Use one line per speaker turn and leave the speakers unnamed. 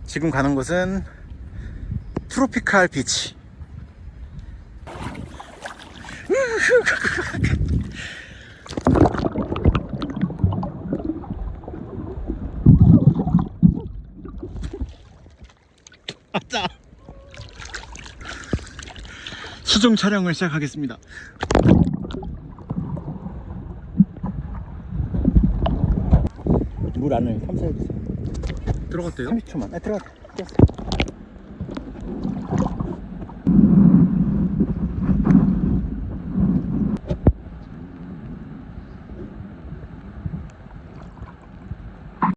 지금 가는 곳은 트로피칼 비치. 아짜. 수중 촬영을 시작하겠습니다. 물 안을 탐사해주세요.
들어갔대요?
30초만. 들어갔어요.